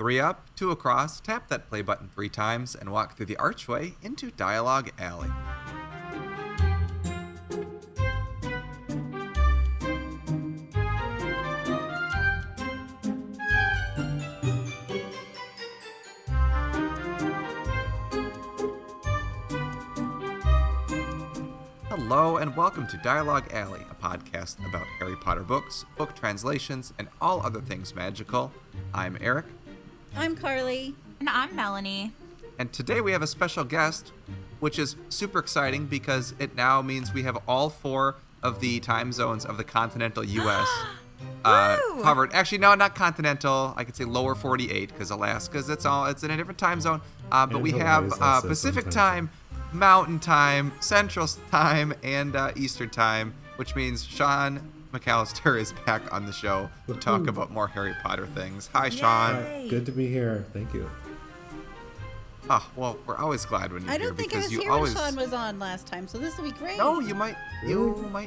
3 up, 2 across, tap that play button 3 times, and walk through the archway into Dialogue Alley. Hello and welcome to Dialogue Alley, a podcast about Harry Potter books, book translations, and all other things magical. I'm Erik. I'm Carly. And I'm Melanie. And today we have a special guest, which is super exciting because it now means we have all 4 of the time zones of the continental U.S. Covered. Actually, no, not continental. I could say lower 48 because Alaska's it's in a different time zone. But we have Pacific time, Mountain Time, Central Time, and Eastern Time, which means Sean McAllister is back on the show to talk about more Harry Potter things. Hi, Sean. Hi. Good to be here. Thank you. Oh, well, we're always glad when you're here. I don't think I was here when Sean was on last time, so this will be great. No, you might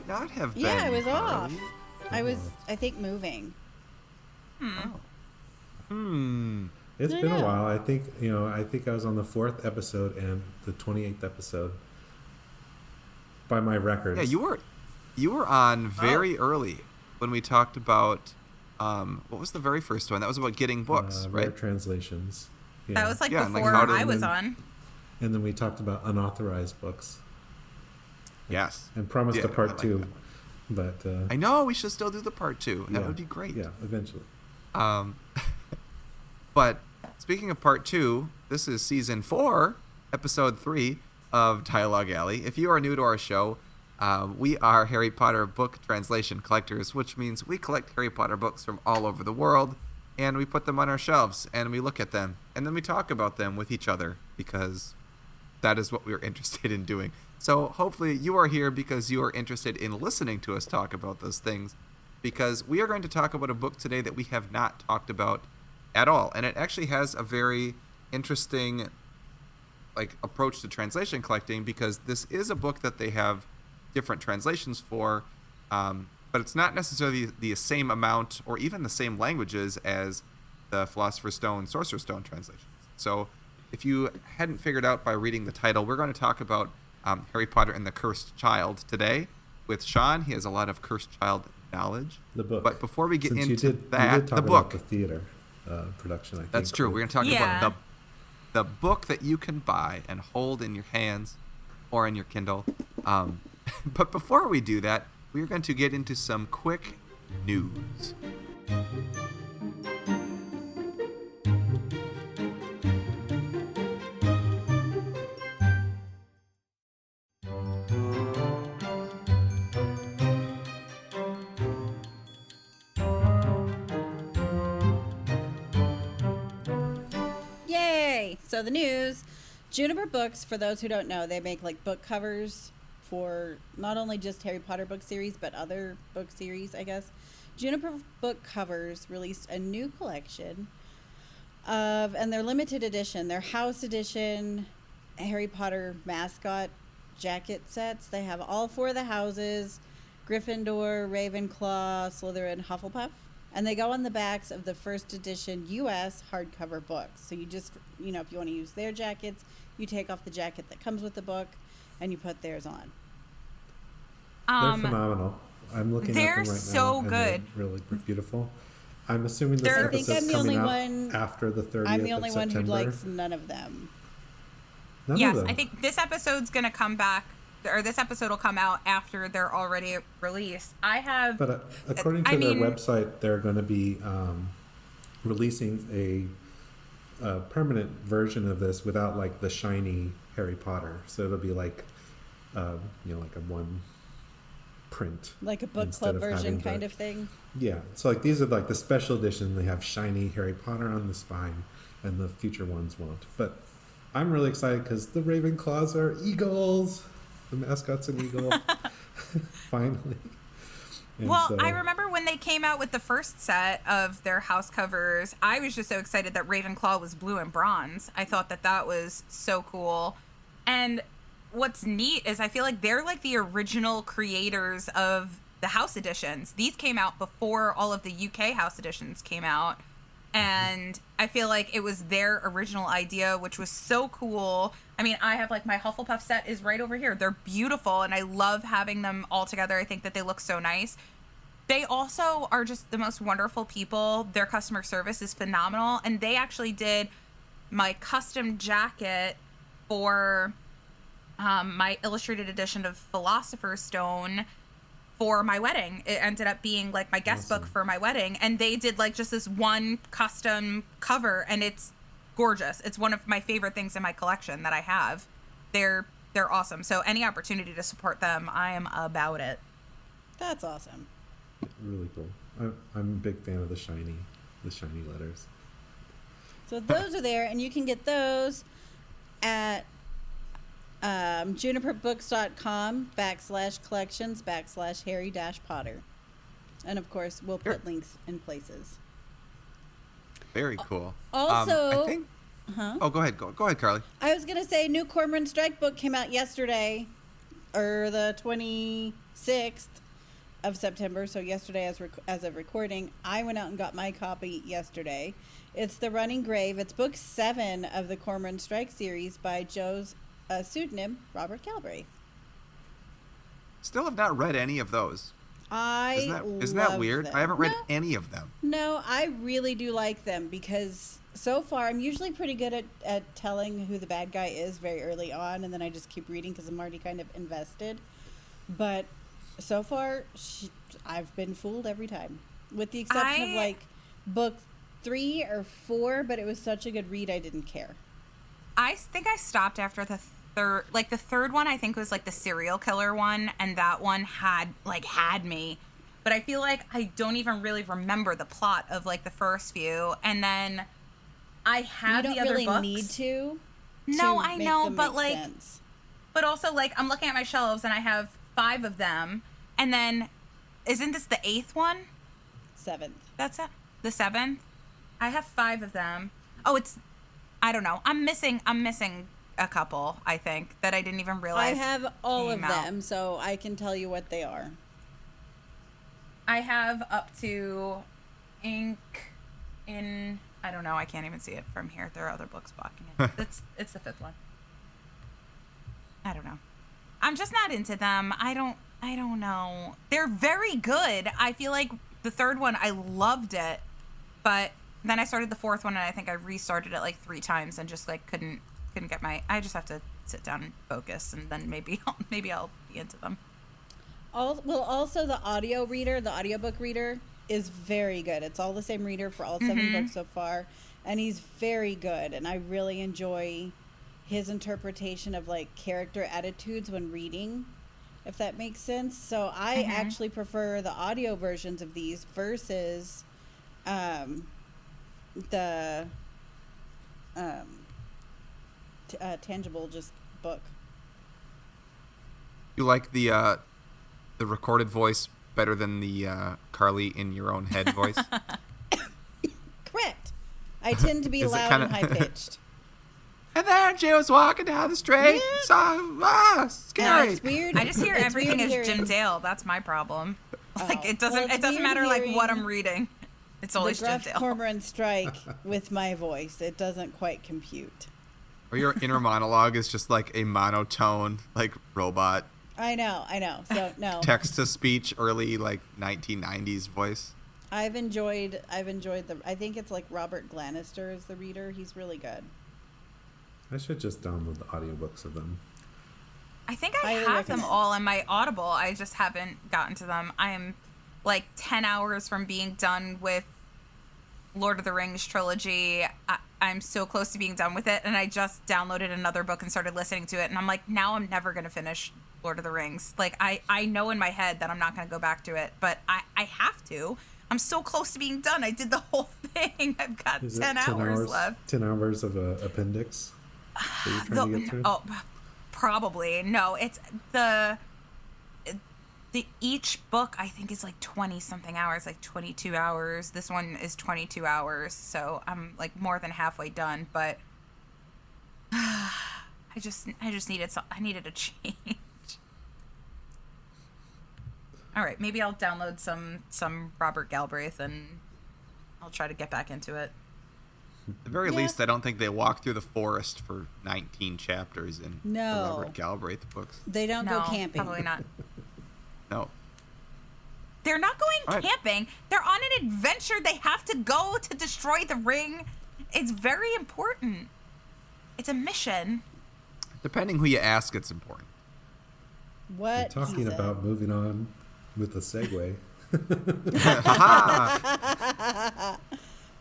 not have been. Yeah, I was off. Carly. I was, I think, moving. It's been a while. I think I was on the 4th episode and the 28th episode by my records. Yeah, you were on very early when we talked about what was the very first one? That was about getting books, rare right? translations. Yeah. That was before I was on. And then we talked about unauthorized books. Yes. And promised a part 2. That. But I know we should still do the part 2. That would be great. Yeah, eventually. But speaking of part 2, this is season 4, episode 3 of Dialogue Alley. If you are new to our show, we are Harry Potter book translation collectors, which means we collect Harry Potter books from all over the world, and we put them on our shelves, and we look at them, and then we talk about them with each other, because that is what we're interested in doing. So hopefully you are here because you are interested in listening to us talk about those things, because we are going to talk about a book today that we have not talked about at all, and it actually has a very interesting approach to translation collecting, because this is a book that they have different translations for, but it's not necessarily the same amount or even the same languages as the Philosopher's Stone, Sorcerer's Stone translations. So if you hadn't figured out by reading the title, we're going to talk about Harry Potter and the Cursed Child today with Sean. He has a lot of Cursed Child knowledge. The book. But before we get Since into you did that, talk the book. About the theater production, I think. That's true. We're going to talk about the book that you can buy and hold in your hands or in your Kindle. But before we do that, we're going to get into some quick news. Yay! So the news, Juniper Books, for those who don't know, they make book covers for not only just Harry Potter book series, but other book series, I guess. Juniper Book Covers released a new collection and their limited edition, their house edition Harry Potter mascot jacket sets. They have all 4 of the houses, Gryffindor, Ravenclaw, Slytherin, Hufflepuff, and they go on the backs of the first edition U.S. hardcover books. So you just, if you want to use their jackets, you take off the jacket that comes with the book and you put theirs on. They're phenomenal. I'm looking at them right now. They're so good. They're really beautiful. I'm assuming this episode's coming out after the 30th I'm the only of one who September. likes none of them. Yes, I think this episode's going to come back, or this episode will come out after they're already released. But according to their website, they're going to be releasing a permanent version of this without the shiny Harry Potter. So it'll be like a one print, like a book club version kind of thing. Yeah, so these are the special edition. They have shiny Harry Potter on the spine, and the future ones won't. But I'm really excited because the Ravenclaws are eagles. The mascot's an eagle. Finally. And I remember when they came out with the first set of their house covers, I was just so excited that Ravenclaw was blue and bronze. I thought that was so cool. And what's neat is I feel like they're the original creators of the house editions. These came out before all of the UK house editions came out. And I feel like it was their original idea, which was so cool. I mean, I have like my Hufflepuff set is right over here. They're beautiful, and I love having them all together. I think that they look so nice. They also are just the most wonderful people. Their customer service is phenomenal, and they actually did my custom jacket for my illustrated edition of Philosopher's Stone for my wedding. It ended up being like my guest book for my wedding, and they did like just this one custom cover, and it's gorgeous. It's one of my favorite things in my collection that I have. They're awesome. So any opportunity to support them, I am about it. That's awesome. Really cool. I'm a big fan of the shiny letters. So those are there, and you can get those at juniperbooks.com/collections/Harry-Potter. And of course, we'll put links in places. Very cool. Also, I think. Oh, go ahead. Go ahead, Carly. I was gonna say, new Cormoran Strike book came out yesterday, or the 26th of September. So yesterday, as of recording, I went out and got my copy yesterday. It's The Running Grave. It's book 7 of the Cormoran Strike series by Joe's pseudonym, Robert Galbraith. Still have not read any of those. Isn't that weird? Them. I haven't read any of them. No, I really do like them because so far I'm usually pretty good at telling who the bad guy is very early on, and then I just keep reading because I'm already kind of invested. But so far, I've been fooled every time, with the exception of like book 3 or 4, but it was such a good read I didn't care. I think I stopped after the third. Like the third one, I think was like the serial killer one, and that one had me. But I feel like I don't even really remember the plot of like the first few, and then I have the other books. You don't really need to. No, I know, but like, sense. But also like I'm looking at my shelves and I have 5 of them, and then isn't this the 8th one? 7th. That's it. The 7th. I have 5 of them. Oh, I don't know. I'm missing a couple, I think, that I didn't even realize. I have all of them, so I can tell you what they are. I have up to Ink in, I don't know, I can't even see it from here. There are other books blocking it. It's the 5th one. I don't know. I'm just not into them. I don't know. They're very good. I feel like the 3rd one, I loved it, but then I started the 4th one, and I think I restarted it like 3 times and just like couldn't get I just have to sit down and focus, and then maybe I'll be into them. Also the audiobook reader is very good. It's all the same reader for all 7 books so far, and he's very good, and I really enjoy his interpretation of like character attitudes when reading, if that makes sense. So I actually prefer the audio versions of these versus the tangible just book. You like the recorded voice better than the Carly in your own head voice? Correct. I tend to be loud and high pitched. And then she was walking down the street. Yeah. Scary. It's weird. I just hear everything as Jim Dale. That's my problem. Like it doesn't matter like what I'm reading. It's always Jim Dale. Cormoran Strike with my voice. It doesn't quite compute. Or your inner monologue is just like a monotone, like robot. I know. So no. Text to speech, early like 1990s voice. I've enjoyed I think it's like Robert Glanister is the reader. He's really good. I should just download the audiobooks of them. I think I have them all in my Audible. I just haven't gotten to them. I am like 10 hours from being done with Lord of the Rings trilogy. I'm so close to being done with it, and I just downloaded another book and started listening to it, and I'm like, now I'm never going to finish Lord of the Rings. Like, I know in my head that I'm not going to go back to it, but I have to. I'm so close to being done. I did the whole thing. I've got 10 hours left. 10 hours of appendix that you're trying to get through? Oh, probably. No, it's the each book I think is like 20 something hours, like 22 hours. This one is 22 hours, so I'm like more than halfway done, but I needed a change. All right, maybe I'll download some Robert Galbraith and I'll try to get back into it. At the very least, I don't think they walk through the forest for 19 chapters in the Robert Galbraith books. They don't go camping. Probably not. No. They're not going camping. They're on an adventure. They have to go to destroy the ring. It's very important. It's a mission. Depending who you ask, it's important. What? You're talking about moving on with a segue.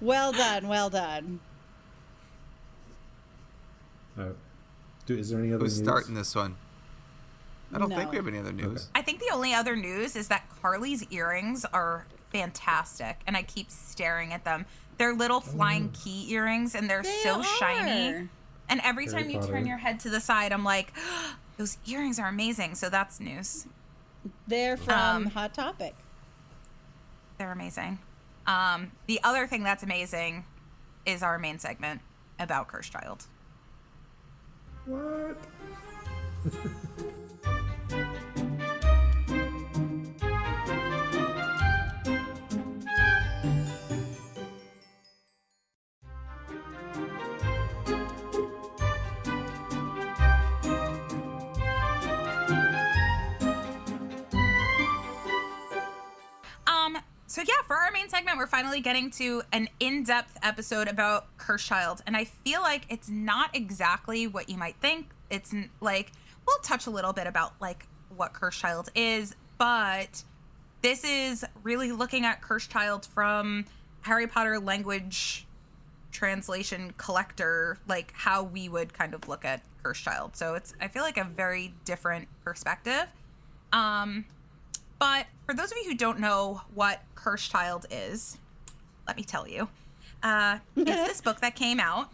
Well done. Well done. Is there any other Who's news? starting this one? I don't think No. we have any other news. Okay. I think the only other news is that Carly's earrings are fantastic, and I keep staring at them. They're little flying key earrings, and they're so shiny. And every Harry time you Potter. turn your head to the side, I'm like, those earrings are amazing. So that's news. They're from Hot Topic. They're amazing. The other thing that's amazing is our main segment about Cursed Child. What? So yeah, for our main segment, we're finally getting to an in-depth episode about Cursed Child, and I feel like it's not exactly what you might think. It's like, we'll touch a little bit about like what Cursed Child is, but this is really looking at Cursed Child from Harry Potter language translation collector, like how we would kind of look at Cursed Child. So it's, I feel like, a very different perspective. But for those of you who don't know what Cursed Child is, let me tell you. It's this book that came out.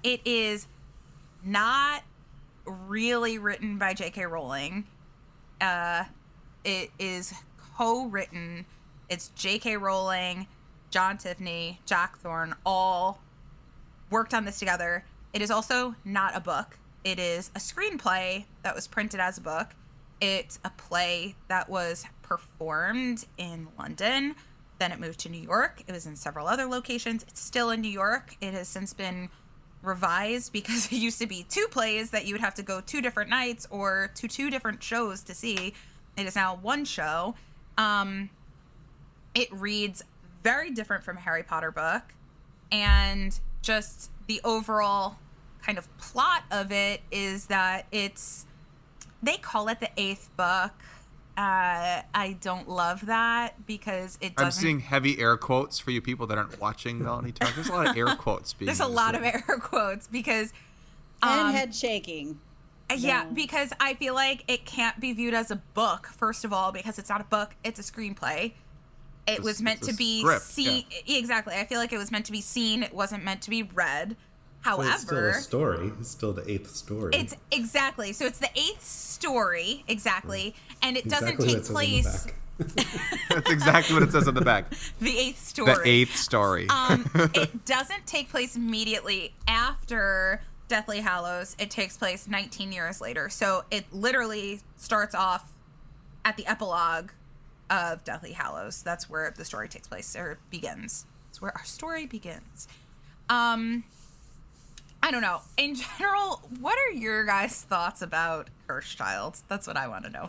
It is not really written by J.K. Rowling. It is co-written. It's J.K. Rowling, John Tiffany, Jack Thorne, all worked on this together. It is also not a book. It is a screenplay that was printed as a book. It's a play that was performed in London. Then it moved to New York. It was in several other locations. It's still in New York. It has since been revised because it used to be 2 plays that you would have to go 2 different nights or to 2 different shows to see. It is now 1 show. It reads very different from a Harry Potter book. And just the overall kind of plot of it is that they call it the 8th book. I don't love that because it doesn't... I'm seeing heavy air quotes for you people that aren't watching Melanie talk. There's a lot of air quotes being There's a used lot here. of air quotes because... And head shaking. Yeah, No. because I feel like it can't be viewed as a book, first of all, because it's not a book, it's a screenplay. It was meant it's a to be script, seen... Yeah. Exactly. I feel like it was meant to be seen. It wasn't meant to be read. Well, However... it's still a story. It's still the 8th story. It's exactly. So it's the 8th story, exactly. And it doesn't Exactly take what it says on the place... back. That's exactly what it says on the back. The 8th story. The 8th story. It doesn't take place immediately after Deathly Hallows. It takes place 19 years later. So it literally starts off at the epilogue of Deathly Hallows. That's where the story takes place, or begins. It's where our story begins. I don't know. In general, what are your guys' thoughts about Cursed Child? That's what I want to know.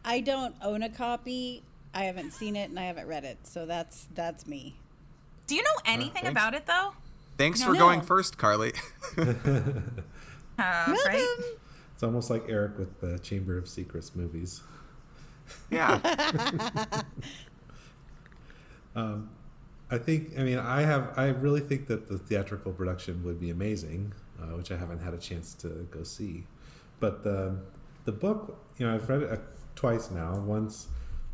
I don't own a copy. I haven't seen it and I haven't read it. So that's me. Do you know anything thanks. about it, though? Thanks No. for going first, Carly. Right? It's almost like Erik with the Chamber of Secrets movies. Yeah. I really think that the theatrical production would be amazing, which I haven't had a chance to go see. But the book, I've read it twice now. Once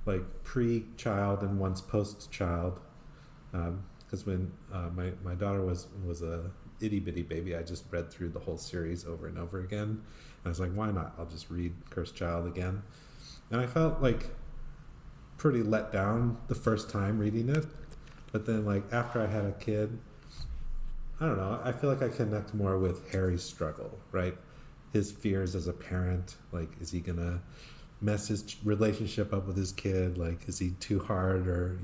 like pre-child and once post-child. Because when my daughter was a itty bitty baby, I just read through the whole series over and over again. And I was like, why not? I'll just read Cursed Child again. And I felt like pretty let down the first time reading it. But then, like, after I had a kid, I don't know, I feel like I connect more with Harry's struggle, right? His fears as a parent. Like, is he going to mess his relationship up with his kid? Like, is he too hard? Or,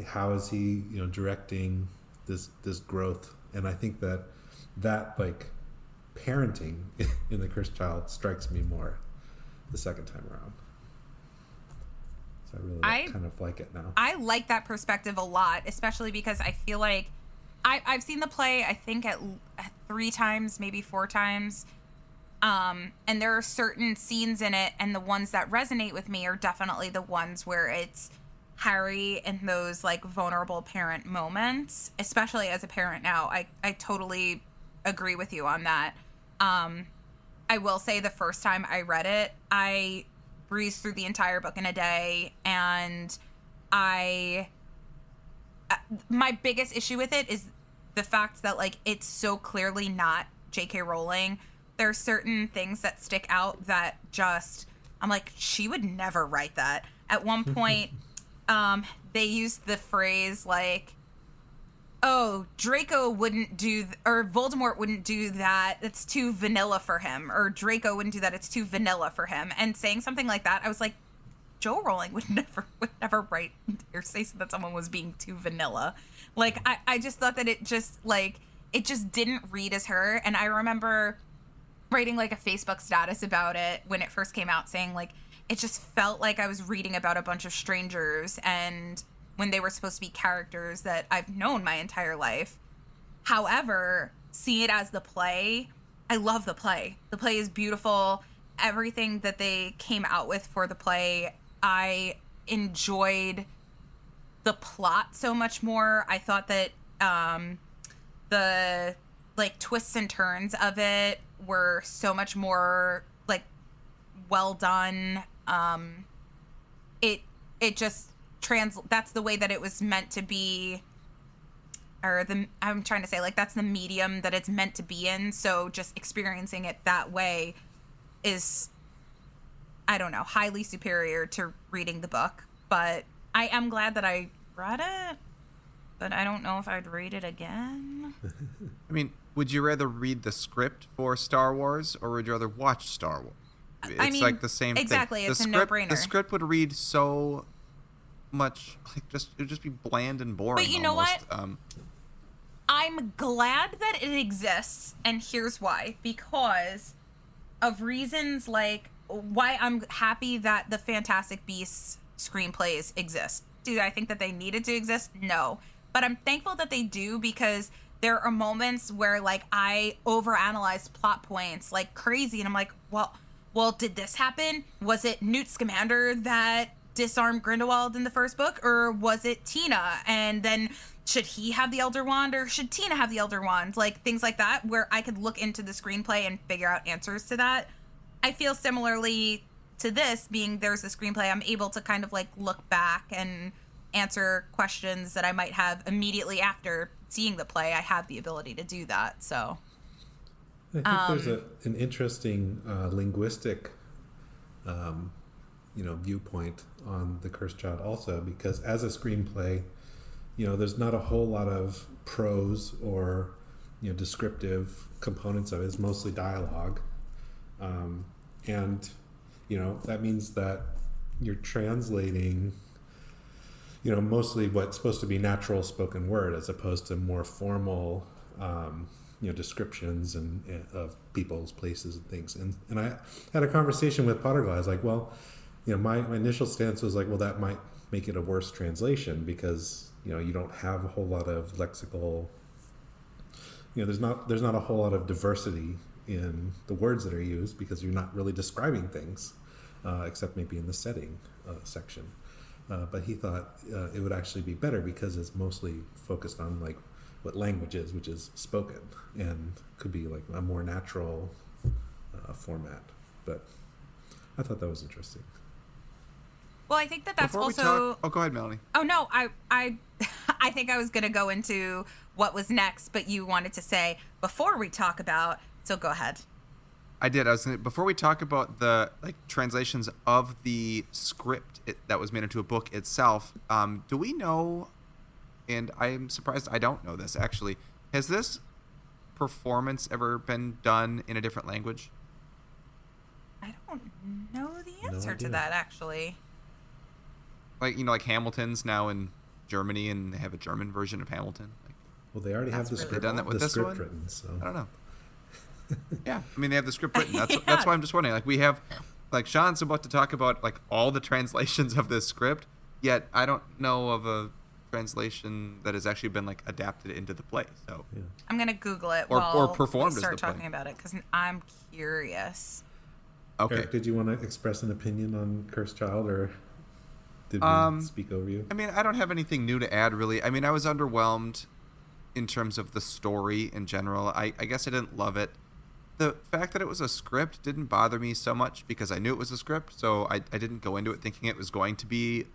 how is he, directing this growth, and I think that like parenting in the cursed child strikes me more the second time around. So I really kind of like it now. I like that perspective a lot, especially because I feel like I've seen the play, I think at 3 times, maybe 4 times. And there are certain scenes in it, and the ones that resonate with me are definitely the ones where it's Harry in those like vulnerable parent moments, especially as a parent now. I totally agree with you on that. I will say the first time I read it, I breezed through the entire book in a day, and my biggest issue with it is the fact that like it's so clearly not J.K. Rowling. There are certain things that stick out that just, I'm like, she would never write that. At one point, they used the phrase like, oh, Draco wouldn't do, or Voldemort wouldn't do that. It's too vanilla for him. Or Draco wouldn't do that. It's too vanilla for him. And saying something like that, I was like, Joe Rowling would never write or say that someone was being too vanilla. Like, I just thought that it just didn't read as her. And I remember writing like a Facebook status about it when it first came out, saying like, it just felt like I was reading about a bunch of strangers, and when they were supposed to be characters that I've known my entire life. However, seeing it as the play, I love the play. The play is beautiful. Everything that they came out with for the play, I enjoyed the plot so much more. I thought that the like twists and turns of it were so much more like well done. It just that's the way that it was meant to be, or I'm trying to say, like, that's the medium that it's meant to be in. So just experiencing it that way is, I don't know, highly superior to reading the book. But I am glad that I read it, but I don't know if I'd read it again. I mean, would you rather read the script for Star Wars, or would you rather watch Star Wars? It's like the same exactly, thing. it's a no-brainer. The script would read so much, like, it would just be bland and boring. But you know almost. what? I'm glad that it exists, and here's why. Because of reasons like why I'm happy that the Fantastic Beasts screenplays exist. Do I think that they needed to exist? No. But I'm thankful that they do, because there are moments where, like, I overanalyze plot points like crazy, and I'm like, well, did this happen? Was it Newt Scamander that disarmed Grindelwald in the first book, or was it Tina? And then should he have the Elder Wand, or should Tina have the Elder Wand? Like, things like that, where I could look into the screenplay and figure out answers to that. I feel similarly to this, being there's the screenplay, I'm able to kind of like look back and answer questions that I might have immediately after seeing the play. I have the ability to do that, so. I think there's an interesting linguistic, viewpoint on The Cursed Child also, because as a screenplay, there's not a whole lot of prose or, descriptive components of it. It's mostly dialogue. And that means that you're translating, mostly what's supposed to be natural spoken word, as opposed to more formal, descriptions and of people's places and things. And I had a conversation with Potterglass. I was like, well, my initial stance was like, well, that might make it a worse translation, because you don't have a whole lot of lexical, there's not a whole lot of diversity in the words that are used, because you're not really describing things, except maybe in the setting section. But he thought it would actually be better, because it's mostly focused on like what language is, which is spoken, and could be like a more natural format. But I thought that was interesting. Well, I think that's Before also. Oh, go ahead, Melanie. Oh no, I think I was gonna go into what was next, but you wanted to say before we talk about. So go ahead. I did. Before we talk about the translations of the script that was made into a book itself, do we know? And I'm surprised I don't know this actually. Has this performance ever been done in a different language? I don't know the answer to that actually. Like Hamilton's now in Germany, and they have a German version of Hamilton. Well, they already have the really script, done that with the this script one? written, so I don't know. Yeah, I mean, they have the script written. That's why I'm just wondering. Like, we have, like, Sean's about to talk about, like, all the translations of this script, yet I don't know of a translation that has actually been, like, adapted into the play. So yeah. I'm gonna Google it Or while performed we as start the play. talking about it because I'm curious. Okay. Eric, did you want to express an opinion on Cursed Child, or did we speak over you? I mean, I don't have anything new to add, really. I mean, I was underwhelmed in terms of the story in general. I guess I didn't love it. The fact that it was a script didn't bother me so much because I knew it was a script, so I didn't go into it thinking it was going to be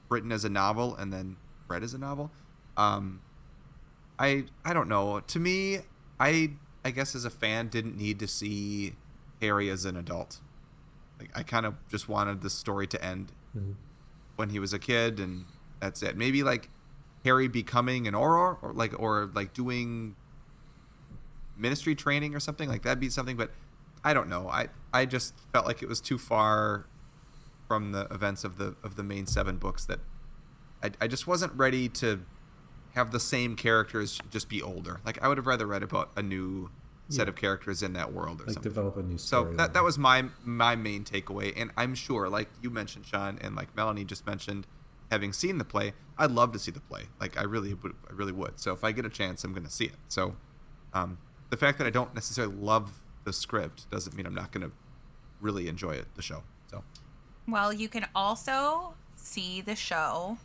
written as a novel and then read as a novel. I don't know. To me, I guess as a fan didn't need to see Harry as an adult. Like, I kind of just wanted the story to end when he was a kid, and that's it. Maybe like Harry becoming an Auror, or doing ministry training or something, like that'd be something, but I don't know. I just felt like it was too far from the events of the main 7 books that I just wasn't ready to have the same characters just be older. Like, I would have rather read about a new set of characters in that world or Like something. develop a new So story. that was my main takeaway, and I'm sure, like you mentioned, Sean, and like Melanie just mentioned, having seen the play, I'd love to see the play. Like, I really would. So if I get a chance, I'm going to see it. So the fact that I don't necessarily love the script doesn't mean I'm not going to really enjoy it, the show. So Well, you can also see the show.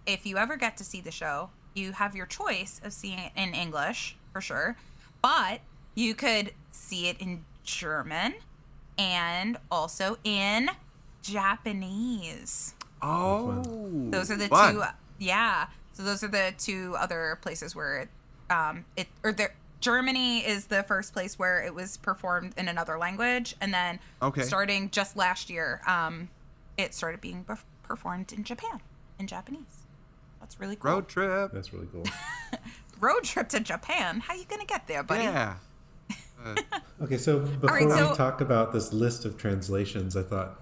If you ever get to see the show, you have your choice of seeing it in English, for sure. But you could see it in German and also in Japanese. oh, Those are the fun. two. Yeah. So those are the 2 other places where Germany is the first place where it was performed in another language, and then starting just last year, it started being performed in Japan, in Japanese. That's really cool. Road trip. That's really cool. Road trip to Japan. How you gonna get there, buddy? Yeah. Okay, so before right, so- we talk about this list of translations, I thought,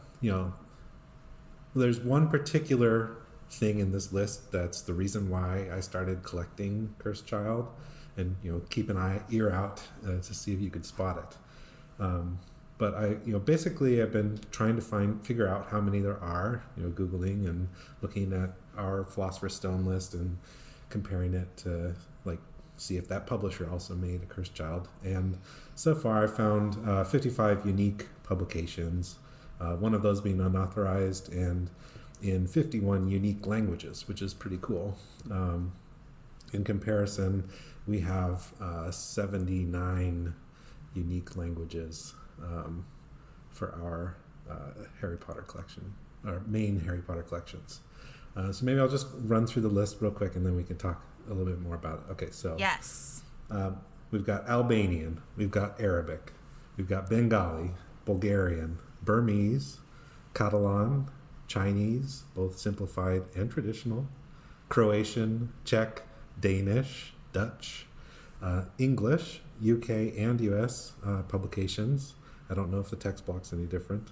there's one particular thing in this list that's the reason why I started collecting Cursed Child, and keep an ear out to see if you could spot it. But I, basically I've been trying to figure out how many there are, Googling and looking at our Philosopher's Stone list and comparing it to, like, see if that publisher also made a Cursed Child. And so far I found 55 unique publications, one of those being unauthorized, and in 51 unique languages, which is pretty cool. In comparison, we have 79 unique languages for our Harry Potter collection, our main Harry Potter collections. So maybe I'll just run through the list real quick, and then we can talk a little bit more about it. Okay, so Yes. we've got Albanian, we've got Arabic, we've got Bengali, Bulgarian, Burmese, Catalan, Chinese, both simplified and traditional, Croatian, Czech, Danish, Dutch, English, UK and US publications. I don't know if the text block's any different.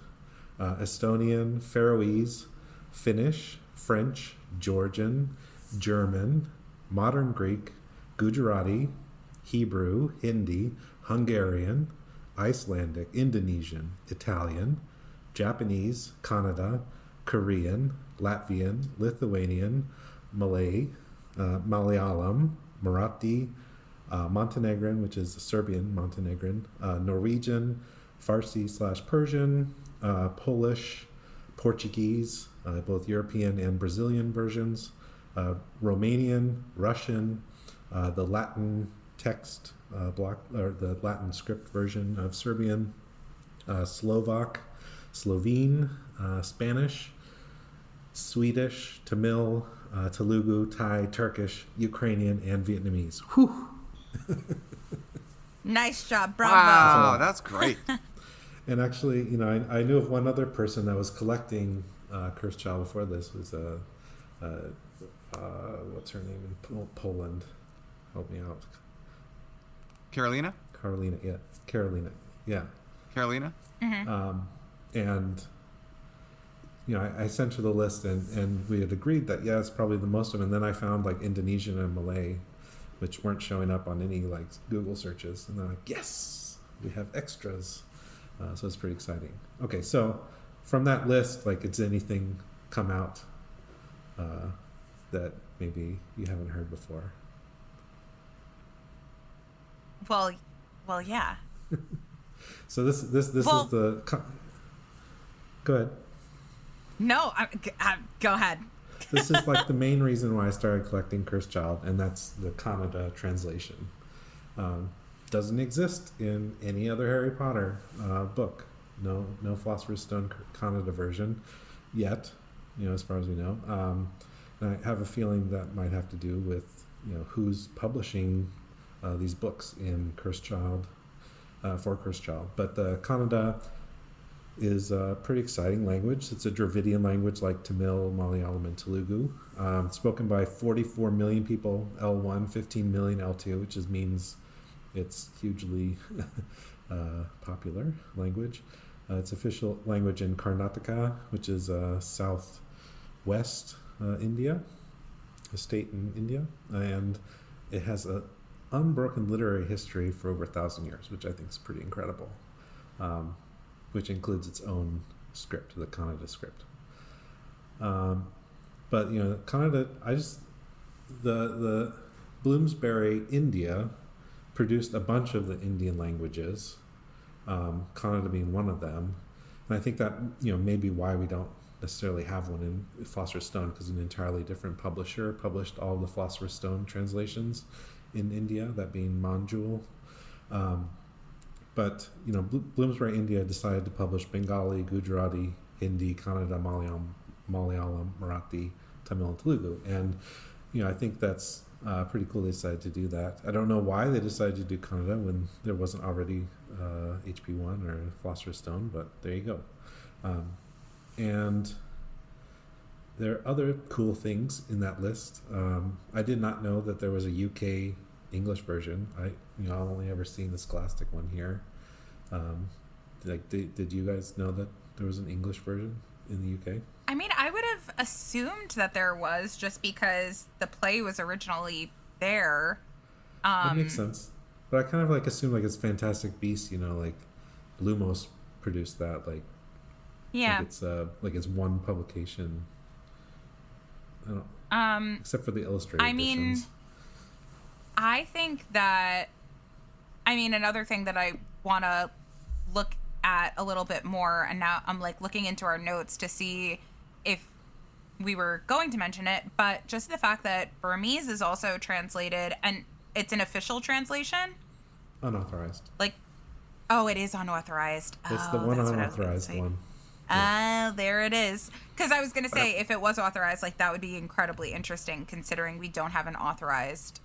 Estonian, Faroese, Finnish, French, Georgian, German, Modern Greek, Gujarati, Hebrew, Hindi, Hungarian, Icelandic, Indonesian, Italian, Japanese, Kannada, Korean, Latvian, Lithuanian, Malay, Malayalam, Marathi, Montenegrin, which is Serbian Montenegrin, Norwegian, Farsi/Persian, Polish, Portuguese, both European and Brazilian versions, Romanian, Russian, the Latin text block, or the Latin script version of Serbian, Slovak, Slovene, Spanish, Swedish, Tamil, Telugu, Thai, Turkish, Ukrainian, and Vietnamese. Whew! Nice job. Bravo. Wow, that's great. And actually, I knew of one other person that was collecting Cursed Child before this. Was what's her name in Poland? Help me out. Carolina? Carolina, yeah. Carolina, yeah. Carolina? And I sent her the list, and we had agreed that it's probably the most of them. And then I found like Indonesian and Malay, which weren't showing up on any like Google searches. And they're like, yes, we have extras. So it's pretty exciting. Okay, so from that list, like, has anything come out that maybe you haven't heard before? Well, yeah. So this is the. Go ahead. No, go ahead. This is like the main reason why I started collecting Cursed Child, and that's the Kannada translation. Doesn't exist in any other Harry Potter book. No Philosopher's Stone Kannada version yet, as far as we know. And I have a feeling that might have to do with who's publishing these books in Cursed Child, for Cursed Child. But the Kannada is a pretty exciting language. It's a Dravidian language like Tamil, Malayalam, and Telugu. Spoken by 44 million people, L1, 15 million L2, which means it's hugely popular language. It's official language in Karnataka, which is southwest India, a state in India. And it has an unbroken literary history for over 1,000 years, which I think is pretty incredible. Which includes its own script, the Kannada script. But Kannada, the Bloomsbury India produced a bunch of the Indian languages, Kannada being one of them, and I think that maybe why we don't necessarily have one in Philosopher's Stone, because an entirely different publisher published all the Philosopher's Stone translations in India, that being Manjul. But Bloomsbury India decided to publish Bengali, Gujarati, Hindi, Kannada, Malayalam, Marathi, Tamil, and Telugu. And I think that's pretty cool. They decided to do that. I don't know why they decided to do Kannada when there wasn't already HP1 or Philosopher's Stone, but there you go. And there are other cool things in that list. I did not know that there was a UK English version. I've only ever seen the Scholastic one here. Did you guys know that there was an English version in the UK? I mean, I would have assumed that there was, just because the play was originally there. That makes sense. But I kind of assume it's Fantastic Beasts, like Lumos produced that, yeah, it's one publication. I don't. Except for the illustrated editions. I think that, another thing that I want to look at a little bit more, and now I'm looking into our notes to see if we were going to mention it, but just the fact that Burmese is also translated, and it's an official translation. Unauthorized. Oh, it is unauthorized. It's the one unauthorized one. There it is. Because I was going to say, if it was authorized, that would be incredibly interesting, considering we don't have an authorized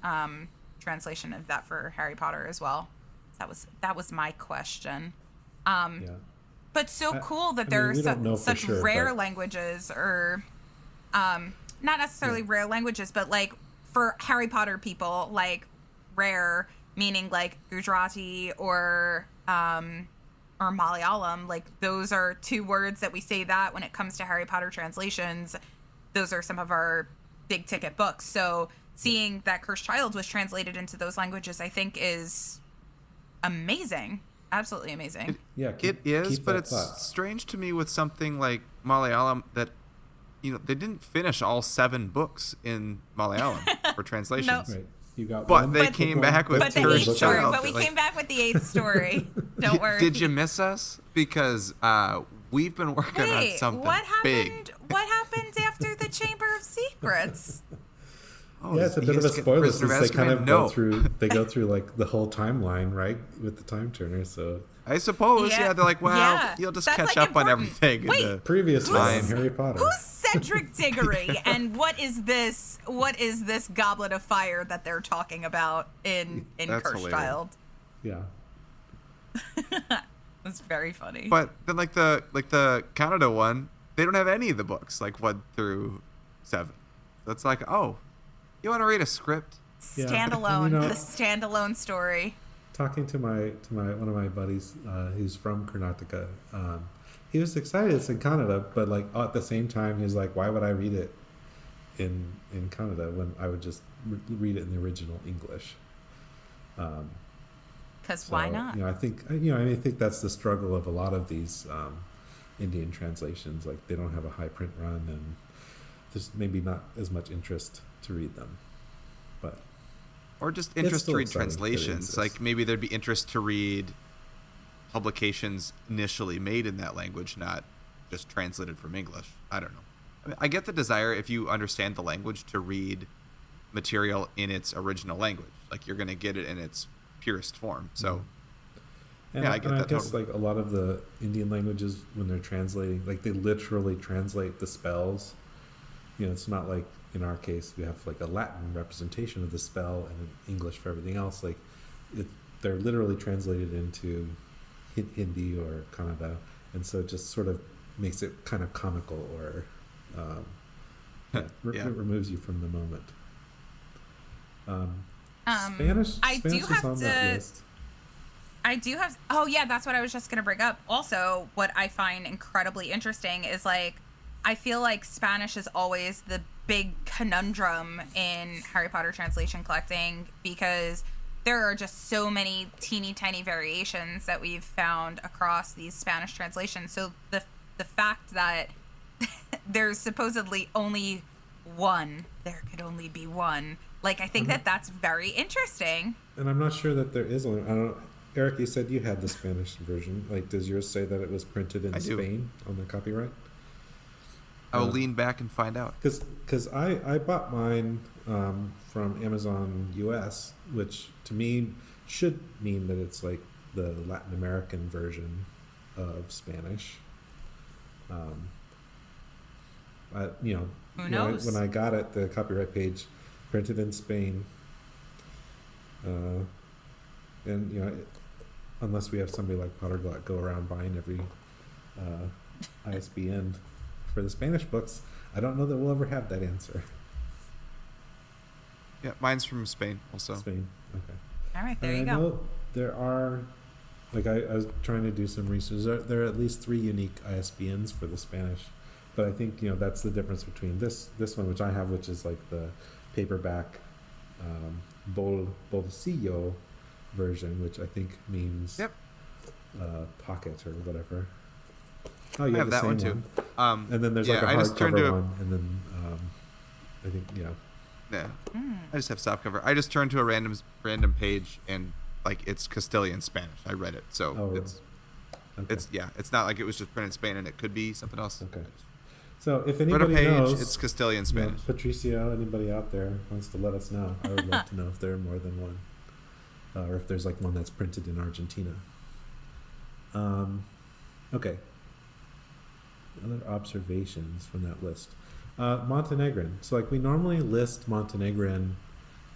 translation of that for Harry Potter as well. That was my question. Yeah. But cool that there are such rare languages, or not necessarily rare languages, but for Harry Potter people, rare meaning Gujarati or Malayalam. Those are two words that we say that when it comes to Harry Potter translations, those are some of our big ticket books. So seeing that Cursed Child was translated into those languages, I think is amazing. Absolutely amazing. It is, but it's strange to me with something like Malayalam that, they didn't finish all 7 books in Malayalam for translations. No. Right. You got but they came back with Cursed Child. But we came back with the 8th story. Don't worry. Did you miss us? Because we've been working on something big. What happened after the Chamber of Secrets? Oh, yeah, it's a bit of a spoiler since they kind of go through the whole timeline, right, with the time turner. So I suppose, they're you'll just catch up on everything in the previous time. Harry Potter. Who's Cedric Diggory, and what is this goblet of fire that they're talking about in Cursed Child? Yeah. That's very funny. But then the Canada one, they don't have any of the books 1 through 7. So it's you want to read a script? Standalone, the standalone story. Talking to one of my buddies who's from Karnataka, he was excited it's in Kannada, but at the same time he was like, why would I read it in Kannada when I would just read it in the original English. Because why not? I think that's the struggle of a lot of these Indian translations. Like, they don't have a high print run, and there's maybe not as much interest to read them. But or just interest to read translations. Like, maybe there'd be interest to read publications initially made in that language, not just translated from English. I don't know. I mean, I get the desire, if you understand the language, to read material in its original language. Like, you're going to get it in its purest form. So, and I guess like a lot of the Indian languages, when they're translating, like, they literally translate the spells. It's not like in our case we have like a Latin representation of the spell and an English for everything else. Like, they're literally translated into Hindi or Kannada, and so it just sort of makes it kind of comical, or it removes you from the moment. Spanish is on that list. Oh yeah, that's what I was just going to bring up. Also, what I find incredibly interesting is, like, I feel like Spanish is always the big conundrum in Harry Potter translation collecting, because there are just so many teeny tiny variations that we've found across these Spanish translations. So the fact that there's supposedly only one, there could only be one. Like, I think that's very interesting. And I'm not sure that there is only. I don't know. Eric, you said you had the Spanish version. Like, does yours say that it was printed in Spain on the copyright? I'll lean back and find out. Because I bought mine from Amazon US, which to me should mean that it's like the Latin American version of Spanish. Who knows? When I got it, the copyright page printed in Spain, and unless we have somebody like Potterglot go around buying every ISBN for the Spanish books, I don't know that we'll ever have that answer. Yeah, mine's from Spain also. Spain, okay. All right, there you go. go. I know there are, like, I was trying to do some research. There are at least 3 unique ISBNs for the Spanish, but I think that's the difference between this one, which I have, which is like the paperback bolsillo version, which I think means pocket or whatever. Oh, you I have that one too. And then there's like a hardcover one, and then I think Yeah. I just have softcover. I just turned to a random page, and like, it's Castilian Spanish. I read it, so it's not like it was just printed in Spain and it could be something else. Okay. So if anybody knows, it's Castilian Spanish. Patricio, anybody out there wants to let us know. I would love to know if there are more than one, or if there's like one that's printed in Argentina. Okay. Other observations from that list. Montenegrin. So, like, we normally list Montenegrin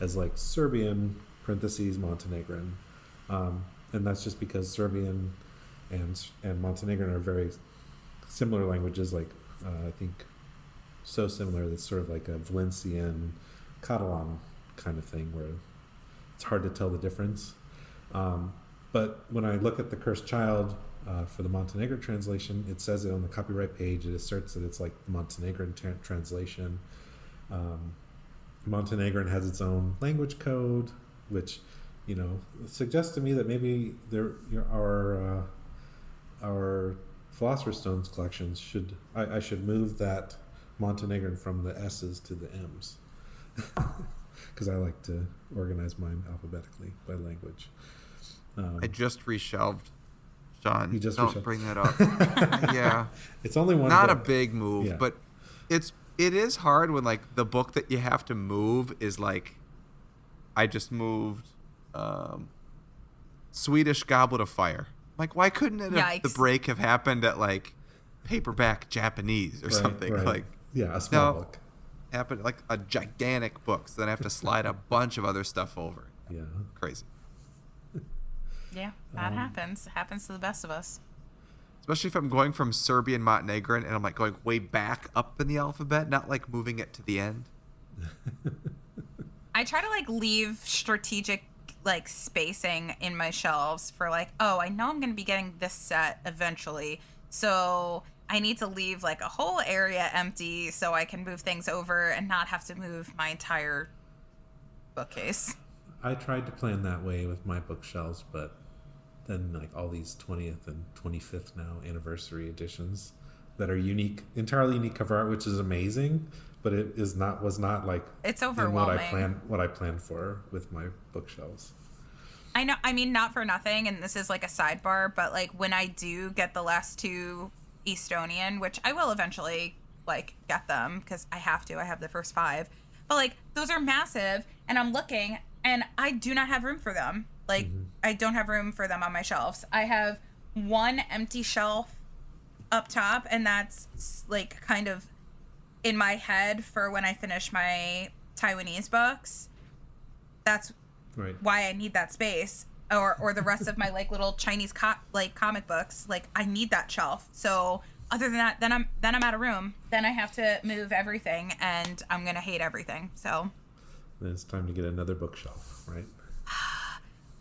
as like Serbian parentheses Montenegrin, and that's just because Serbian and Montenegrin are very similar languages. Like, I think so similar that's sort of like a Valencian Catalan kind of thing, where it's hard to tell the difference. But when I look at the Cursed Child for the Montenegro translation, it says it on the copyright page. It asserts that it's like the Montenegrin translation. Montenegrin has its own language code, which suggests to me that maybe our Philosopher's Stones collections I should move that Montenegrin from the S's to the M's, because I like to organize mine alphabetically by language. I just reshelved. John, you just don't bring that up. Yeah, it's only one. Not book. A big move, but it is hard when like the book that you have to move is like, I just moved Swedish Goblet of Fire. Like, why couldn't the break have happened at like paperback Japanese or something? Right. Like, a small book. Happened like a gigantic book, so then I have to slide a bunch of other stuff over. Yeah, crazy. Yeah, that happens. It happens to the best of us. Especially if I'm going from Serbian Montenegrin and I'm like going way back up in the alphabet, not like moving it to the end. I try to like leave strategic like spacing in my shelves for like, oh, I know I'm going to be getting this set eventually. So I need to leave like a whole area empty so I can move things over and not have to move my entire bookcase. I tried to plan that way with my bookshelves, but then like all these 20th and 25th now anniversary editions that are unique, entirely unique cover art, which is amazing, but it was not like It's in overwhelming. what I planned for with my bookshelves. I know, I mean, not for nothing, and this is like a sidebar, but like when I do get the last two Estonian, which I will eventually like get them because I have the first 5, but like those are massive, and I'm looking and I do not have room for them. Like I don't have room for them on my shelves. I have one empty shelf up top, and that's like kind of in my head for when I finish my Taiwanese books. That's Right. why I need that space, or the rest of my like little Chinese comic books. Like I need that shelf. So other than that, then I'm out of room. Then I have to move everything, and I'm gonna hate everything. So Then it's time to get another bookshelf, right?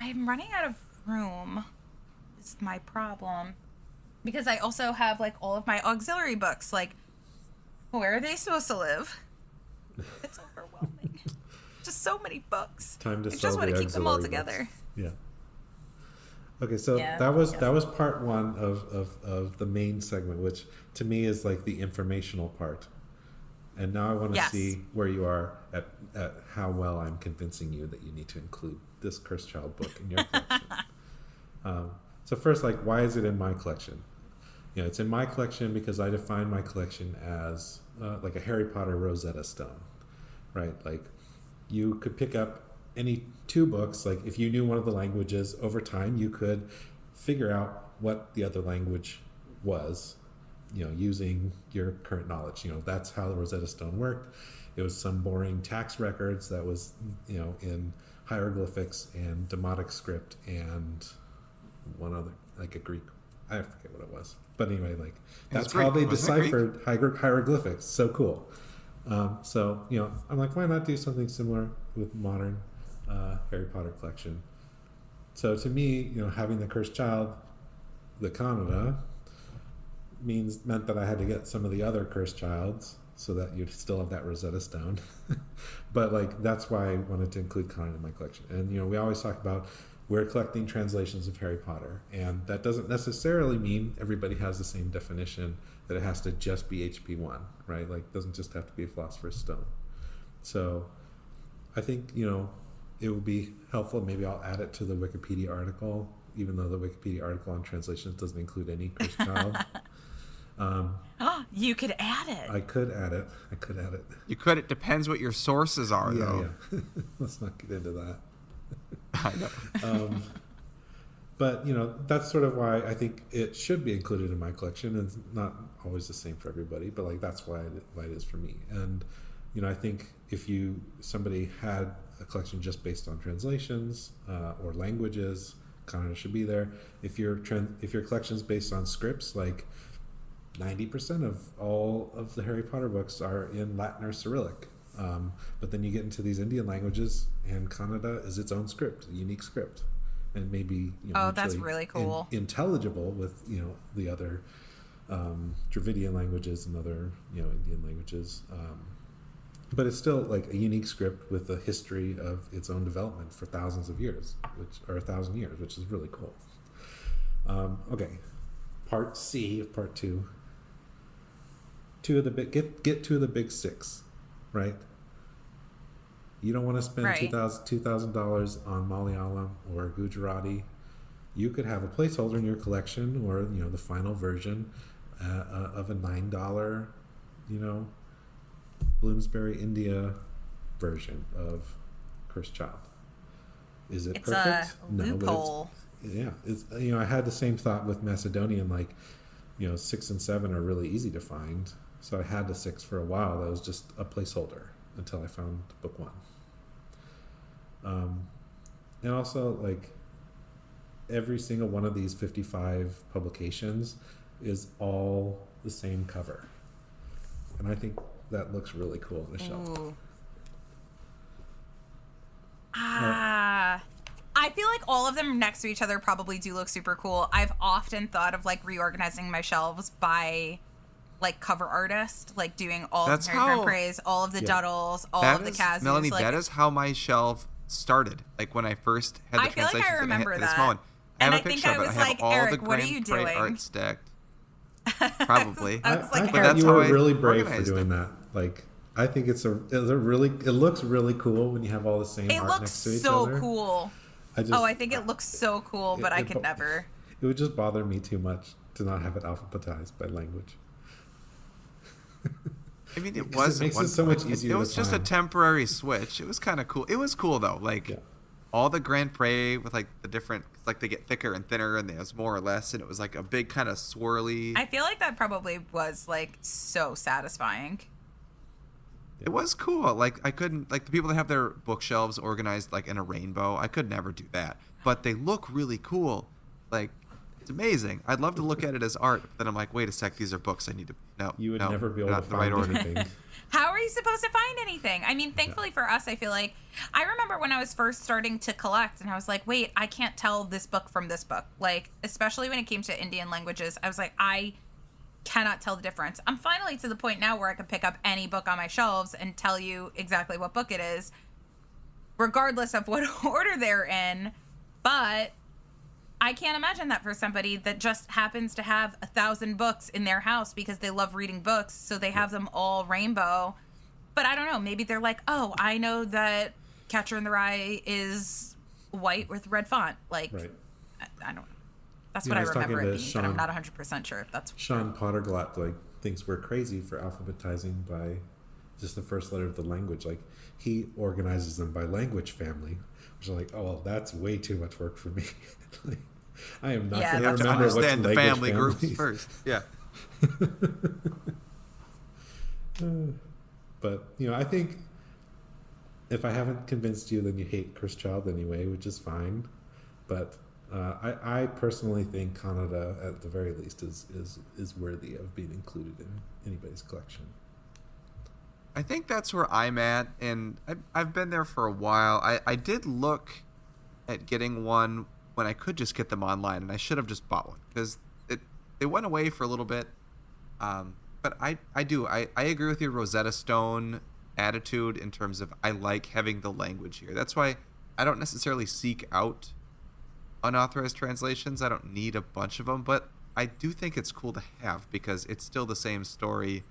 I'm running out of room. Is my problem, because I also have like all of my auxiliary books. Like, where are they supposed to live? It's overwhelming. Just so many books. Time to I sell just want the to keep them all auxiliary together. books. Yeah. Okay, so Yeah. that was part one of the main segment, which to me is like the informational part. And now I want to Yes. see where you are at how well I'm convincing you that you need to include this Cursed Child book in your collection. So first, like, why is it in my collection? You know, it's in my collection because I define my collection as like a Harry Potter Rosetta Stone, right? Like, you could pick up any 2 books. Like, if you knew one of the languages, over time you could figure out what the other language was, you know, using your current knowledge. You know, that's how the Rosetta Stone worked. It was some boring tax records that was, you know, in hieroglyphics and Demotic script and one other, like a Greek. I forget what it was. But anyway, like, that's how they deciphered hieroglyphics. So cool. So, you know, I'm like, why not do something similar with modern Harry Potter collection? So to me, you know, having the Cursed Child, the Canada, meant that I had to get some of the other Cursed Childs so that you'd still have that Rosetta Stone. But like, that's why I wanted to include Canada in my collection. And, you know, we always talk about we're collecting translations of Harry Potter, and that doesn't necessarily mean everybody has the same definition, that it has to just be HP1, right? Like, it doesn't just have to be a Philosopher's Stone. So I think, you know, it would be helpful. Maybe I'll add it to the Wikipedia article, even though the Wikipedia article on translations doesn't include any Cursed Child. You could add it. I could add it. You could. It depends what your sources are, though. Yeah. Let's not get into that. I know. But, you know, that's sort of why I think it should be included in my collection. And it's not always the same for everybody, but like, that's why it is for me. And, you know, I think if somebody had a collection just based on translations or languages, Canada should be there. If your collection's based on scripts, like 90% of all of the Harry Potter books are in Latin or Cyrillic. But then you get into these Indian languages, and Kannada is its own script, a unique script, and maybe, you know, that's really cool. Intelligible with, you know, the other Dravidian languages and other, you know, Indian languages. But it's still like a unique script with a history of its own development for thousands of years, 1,000 years, which is really cool. Okay, part C of part 2. Get 2 of the big 6, right? You don't want to spend Right. $2,000 on Malayalam or Gujarati. You could have a placeholder in your collection, or, you know, the final version of a $9, you know, Bloomsbury, India version of Cursed Child. Is it It's perfect? a loophole. It's, you know, I had the same thought with Macedonian. Like, you know, 6 and 7 are really easy to find, so I had the 6 for a while. That was just a placeholder until I found book 1. And also, like, every single one of these 55 publications is all the same cover, and I think that looks really cool on the shelf. Ooh. I feel like all of them next to each other probably do look super cool. I've often thought of like reorganizing my shelves by like cover artist, like doing all That's of the Harry how- Praise, all of the Duddles, all That of the is, Kazus. Melanie, like, that is how my shelf started. Like when I first had the I feel like I translations remember at this that. moment. I And have I a think picture I of it. was I have like, all Erik, the what are Grand you Prix doing? art stacked. Probably. I was like, I Erik, thought that's you how were I really brave for organized doing it. that. Like, I think it looks really cool when you have all the same it art looks next to each so other. cool. I think it looks so cool, but I could never. It would just bother me too much to not have it alphabetized by language. I mean, it 'Cause was it makes at one it so point. much easier It to was just a find. temporary switch. It was kind of cool. It was cool though. Like Yeah. all the Grand Prix with like the different, like they get thicker and thinner, and there's more or less, and it was like a big kind of swirly. I feel like that probably was like so satisfying. It was cool. Like I couldn't, like the people that have their bookshelves organized like in a rainbow. I could never do that, but they look really cool. Like it's amazing. I'd love to look at it as art, but then I'm like, wait a sec, these are books. I need to. No, You would no, never be they're able not to in the right find order. anything. How are you supposed to find anything? I mean, thankfully for us, I feel like I remember when I was first starting to collect and I was like, wait, I can't tell this book from this book. Like, especially when it came to Indian languages, I was like, I cannot tell the difference. I'm finally to the point now where I can pick up any book on my shelves and tell you exactly what book it is, regardless of what order they're in. But I can't imagine that for somebody that just happens to have 1,000 books in their house because they love reading books, so they have them all rainbow. But I don't know, maybe they're like, oh, I know that Catcher in the Rye is white with red font. Like, Right. I don't know. That's Yeah, what I I was talking remember it to being, but I'm Sean- not 100% sure if that's Sean Potterglot thinks we're crazy for alphabetizing by just the first letter of the language. Like he organizes them by language family, which is like, oh, well, that's way too much work for me. Like, I am not Yeah, going You have to to remember what's understand the language family groups families. first. Yeah. But I think if I haven't convinced you, then you hate Chris Child anyway, which is fine. But I personally think Canada, at the very least, is worthy of being included in anybody's collection. I think that's where I'm at, and I've been there for a while. I did look at getting one when I could just get them online, and I should have just bought one because they went away for a little bit. But I agree with your Rosetta Stone attitude in terms of I like having the language here. That's why I don't necessarily seek out unauthorized translations. I don't need a bunch of them, but I do think it's cool to have because it's still the same story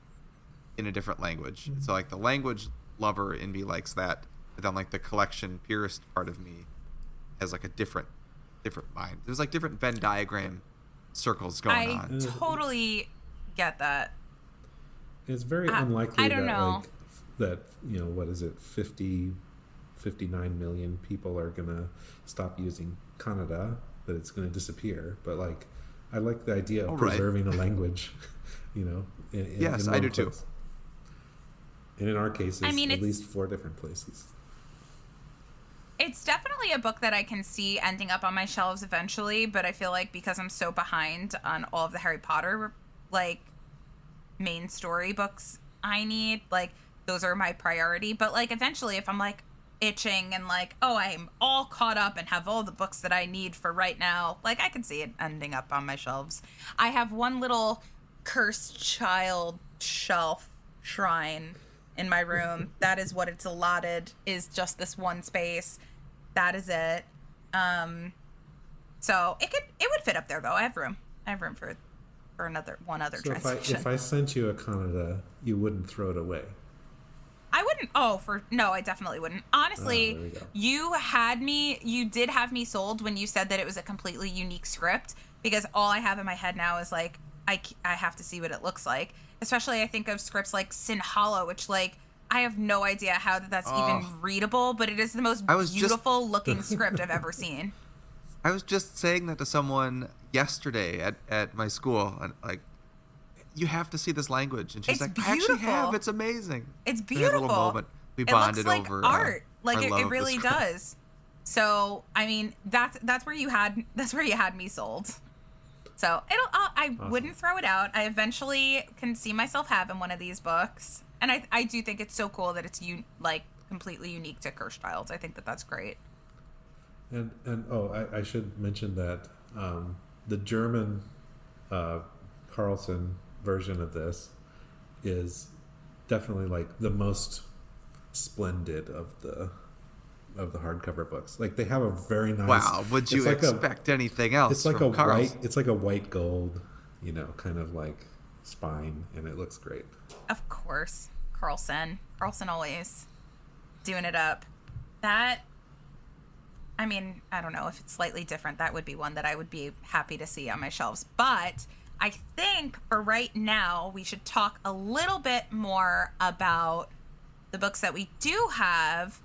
in a different language. Mm-hmm. So like the language lover in me likes that, but then like the collection purist part of me has like a different mind. There's like different Venn diagram circles going I on. totally get that. It's very unlikely I don't know. that what is it, 59 million people are going to stop using Kannada, that it's going to disappear. But like, I like the idea of preserving a language, Yes, in I one do too. place. And in our case, I mean, at it's- least 4 different places. It's definitely a book that I can see ending up on my shelves eventually, but I feel like because I'm so behind on all of the Harry Potter, like, main story books I need, like, those are my priority. But, like, eventually if I'm, like, itching and, like, oh, I'm all caught up and have all the books that I need for right now, like, I can see it ending up on my shelves. I have one little cursed child shelf shrine in my room. That is what it's allotted, is just this one space. That is it. So it would fit up there though. I have room for one other So translation. if I sent you a Kannada, you wouldn't throw it away. I wouldn't. No, I definitely wouldn't. Honestly, there we go. you did have me sold when you said that it was a completely unique script, because all I have in my head now is like, I have to see what it looks like. Especially I think of scripts like Sin Hollow, which like, I have no idea how that's even readable, but it is the most beautiful looking script I've ever seen. I was just saying that to someone yesterday at my school, and like, you have to see this language, and she's It's like, I actually beautiful. have. It's amazing. It's We had a beautiful. little moment. We It bonded looks like over art. Like our it love of the really script. does. So I mean, that's where you had me sold. So I Awesome. wouldn't throw it out. I eventually can see myself having one of these books, and I do think it's so cool that it's completely unique to Cursed Childs. I think that's great. And I should mention that the German Carlson version of this is definitely like the most splendid of the hardcover books. Like they have a very nice. Wow, would you expect anything else? It's like from Carl's? It's like a white gold, kind of like spine, and it looks great. Of course, Carlson always doing it up. That, I mean, I don't know if it's slightly different. That would be one that I would be happy to see on my shelves. But I think for right now, we should talk a little bit more about the books that we do have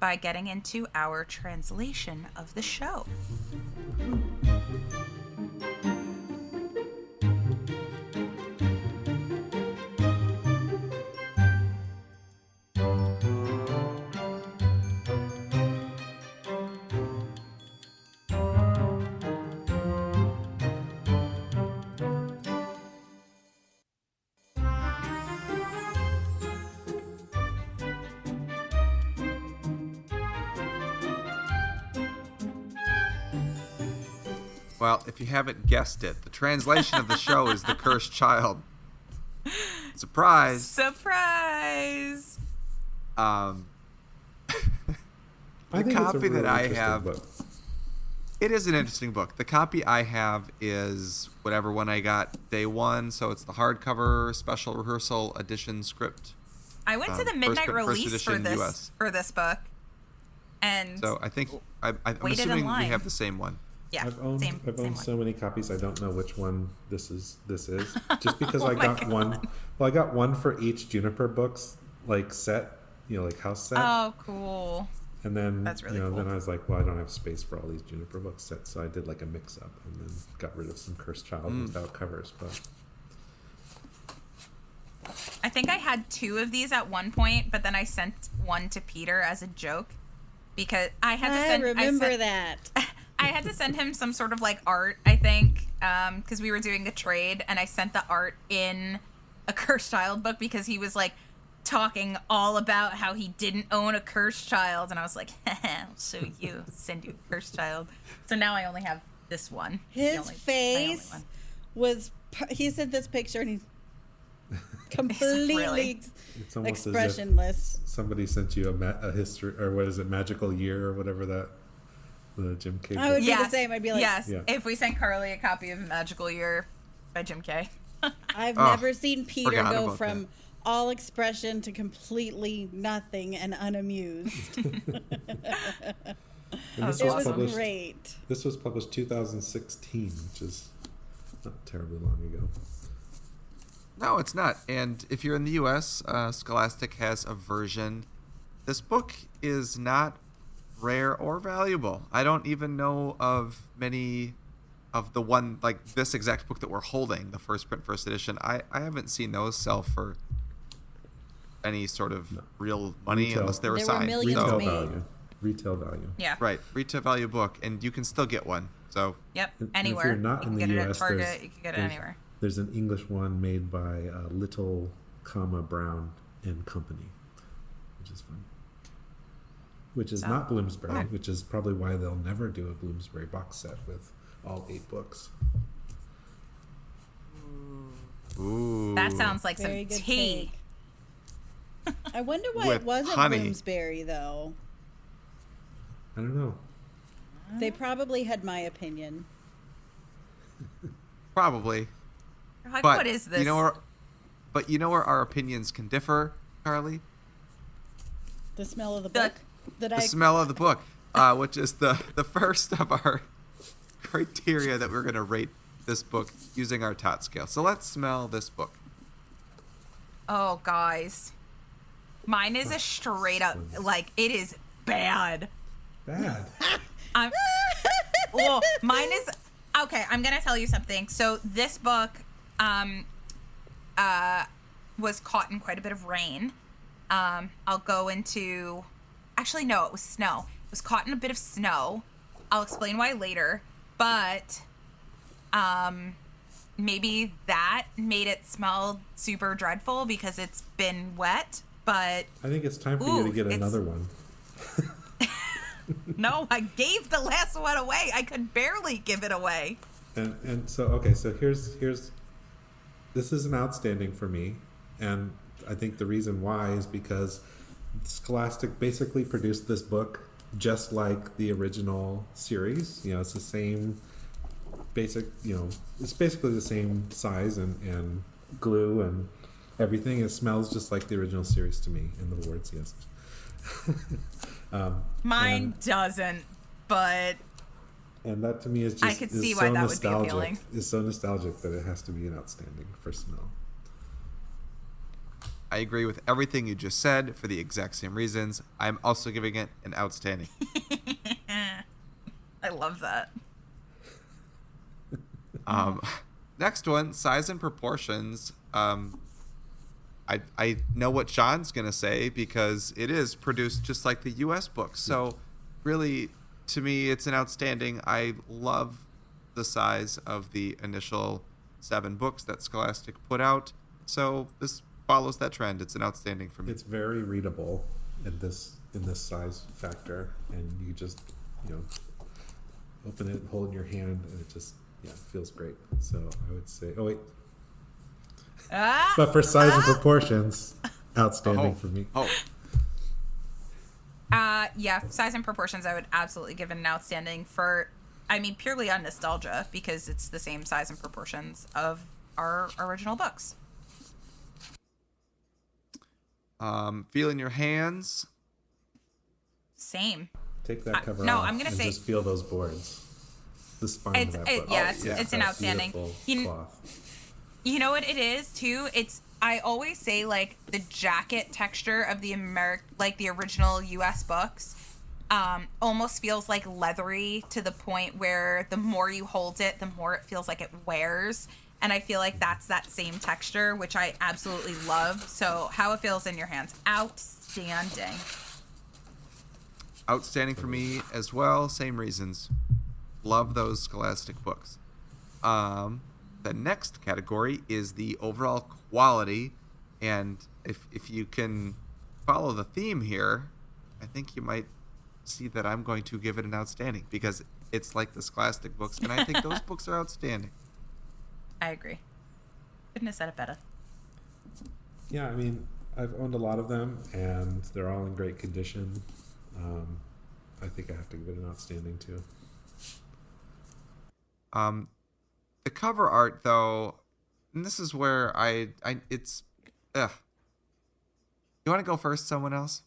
by getting into our translation of the show. Well, if you haven't guessed it, the translation of the show is The Cursed Child. Surprise! Surprise! The I think copy it's a really that I interesting have, book. it is an interesting book. The copy I have is whatever one I got day one, so it's the hardcover special rehearsal edition script. I went to the midnight first release edition US. for this book, and So I think I'm waited in assuming we line. have the same one. yeah, I've owned same so many copies. I don't know which one this is. Just because Oh I my got God. one. Well, I got one for each Juniper Books like set, like house set. Oh, cool. And then That's really cool. then I was like, well, I don't have space for all these Juniper Books sets, so I did like a mix up and then got rid of some Cursed Child without covers. But I think I had 2 of these at one point, but then I sent one to Peter as a joke because I had to send. I remember that. I had to send him some sort of like art, I think, because we were doing a trade, and I sent the art in a Cursed Child book because he was like talking all about how he didn't own a Cursed Child, and I was like, I'll show you, send you a Cursed Child. So now I only have this one. His My only face one. was. He sent this picture and he's completely Really? it's almost as expressionless. if somebody sent you a history, or what is it, Magical Year or whatever that the Jim K. I would book. be the same. I'd be like, yes. Yeah. If we sent Carly a copy of Magical Year by Jim K. I've Oh, never seen Peter forgot go about from that. all expression to completely nothing and unamused. And this It was was published. great. This was published 2016, which is not terribly long ago. No, it's not. And if you're in the U.S., Scholastic has a version. This book is not rare or valuable. I don't even know of many of the one, like this exact book that we're holding, the first print, first edition. I haven't seen those sell for any sort of real money Retail. unless they were There were signed. millions So- made. Retail value. Yeah. Right, retail value book, and you can still get one. So Yep. And Anywhere. If you're not you in can the get it U.S., at Target. You can get it anywhere. There's an English one made by Little, Brown and Company, which is fun. Which is not Bloomsbury, which is probably why they'll never do a Bloomsbury box set with all 8 books. ooh, That sounds like Very some good tea. take. I wonder why With it wasn't honey. Bloomsbury, though. I don't know. They probably had my opinion. probably. Like, But what is this? you know where our opinions can differ, Carly? The smell of the The- book. That The I smell of the book, which is the first of our criteria that we're going to rate this book using our tot scale. So let's smell this book. Oh, guys. Mine is a straight up, like, it is bad. Bad. Well, mine is, okay, I'm going to tell you something. So this book was caught in quite a bit of rain. I'll go into, actually, no, it was snow. It was caught in a bit of snow. I'll explain why later. But maybe that made it smell super dreadful because it's been wet. But I think it's time for you to get it's- another one. no, I gave the last one away. I could barely give it away. And so okay, so here's this is an outstanding for me. And I think the reason why is because Scholastic basically produced this book just like the original series. You know, it's the same basic, you know, it's basically the same size and glue and everything. It smells just like the original series to me, in the words, yes. Mine doesn't, but and that to me is just I could see why that would be appealing. It's so nostalgic that it has to be an outstanding for smell. I agree with everything you just said for the exact same reasons. I'm also giving it an outstanding. I love that. Next one, size and proportions. I know what Sean's going to say because it is produced just like the U.S. books. So really, to me, it's an outstanding. I love the size of the initial 7 books that Scholastic put out. So this follows that trend. It's an outstanding for me. It's very readable in this size factor, and you just, you know, open it, hold it in your hand, and it just feels great. So I would say, but for size and proportions, outstanding for me. Yeah, size and proportions, I would absolutely give it an outstanding for, I mean, purely on nostalgia, because it's the same size and proportions of our original books. Feel in your hands. Same. Take that cover no, off I'm gonna and say, just feel those boards. The spine of that book. It's an outstanding. Cloth. You know what it is too? I always say like the jacket texture of the the original US books almost feels like leathery to the point where the more you hold it, the more it feels like it wears. And I feel like that's that same texture, which I absolutely love. So how it feels in your hands, outstanding. Outstanding for me as well. Same reasons. Love those Scholastic books. The next category is the overall quality. And if you can follow the theme here, I think you might see that I'm going to give it an outstanding because it's like the Scholastic books. And I think those books are outstanding. I agree. Couldn't have said it better. Yeah, I mean, I've owned a lot of them, and they're all in great condition. I think I have to give it an outstanding too. The cover art, though, and this is where it's. You want to go first, someone else?